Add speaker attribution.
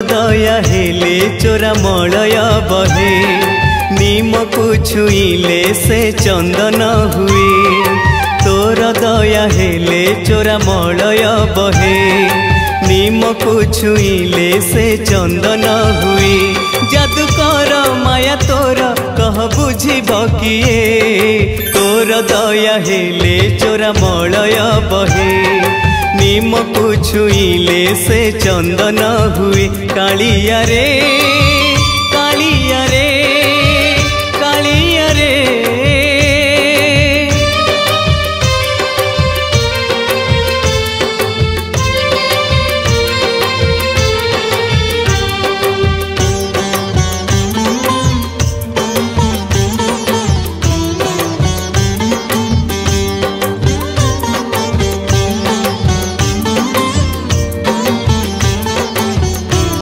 Speaker 1: दया हेले चोरा मलय बहे नीम को छुईले से चंदन हुए। तोर दया हेले चोरा मलय बहे नीम को छुईले से चंदन हुए। जादूकर माया तोर कह बुझिब किए। तोर दया हेले चोरा मलय बहे नीम को छुईले से चंदन हुए। कालिया रे